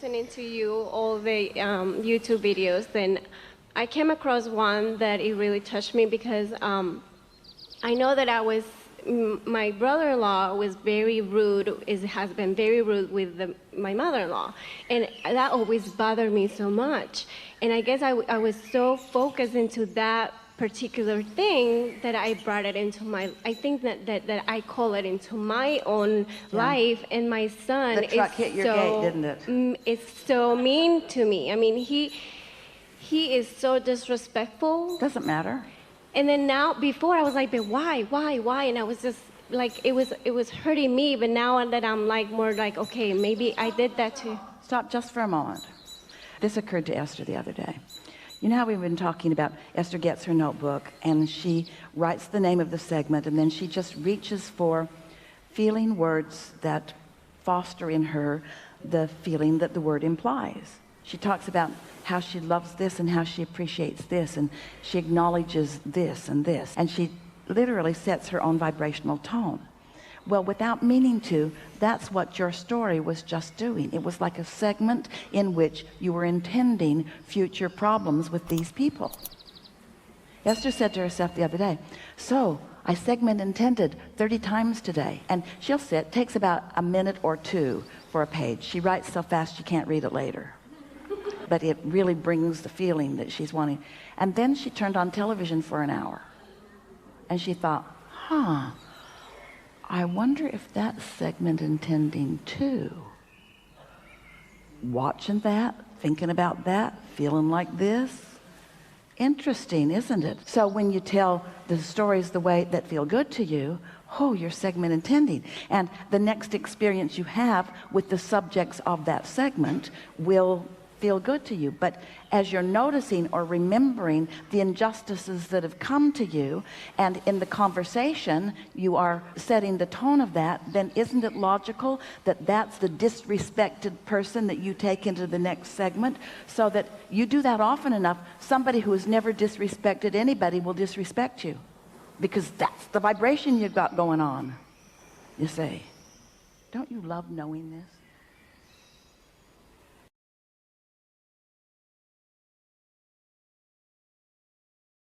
listening to you, all the YouTube videos, then I came across one that it really touched me because I know that my brother-in-law was very rude, has been very rude with my mother-in-law, and that always bothered me so much. And I guess I was so focused into that particular thing that I brought it into I think that I call it into my own life, and my son the truck hit your gate, didn't it? It's so mean to me. I mean, he is so disrespectful. Doesn't matter. And then now, before I was like, but why? And I was just like, it was hurting me. But now that I'm like more like, okay, maybe I did that too. Stop just for a moment. This occurred to Esther the other day. You know how we've been talking about Esther gets her notebook and she writes the name of the segment, and then she just reaches for feeling words that foster in her the feeling that the word implies. She talks about how she loves this and how she appreciates this, and she acknowledges this and this, and she literally sets her own vibrational tone. Well, without meaning to, that's what your story was just doing. It was like a segment in which you were intending future problems with these people. Esther said to herself the other day, so I segment intended 30 times today. And she'll sit, takes about a minute or two for a page. She writes so fast she can't read it later. But it really brings the feeling that she's wanting. And then she turned on television for an hour. And she thought, I wonder if that's segment intending too. Watching that, thinking about that, feeling like this. Interesting, isn't it? So when you tell the stories the way that feel good to you, you're segment intending. And the next experience you have with the subjects of that segment will feel good to you. But as you're noticing or remembering the injustices that have come to you, and in the conversation you are setting the tone of that, then isn't it logical that that's the disrespected person that you take into the next segment? So that you do that often enough, somebody who has never disrespected anybody will disrespect you, because that's the vibration you've got going on. You say, don't you love knowing this?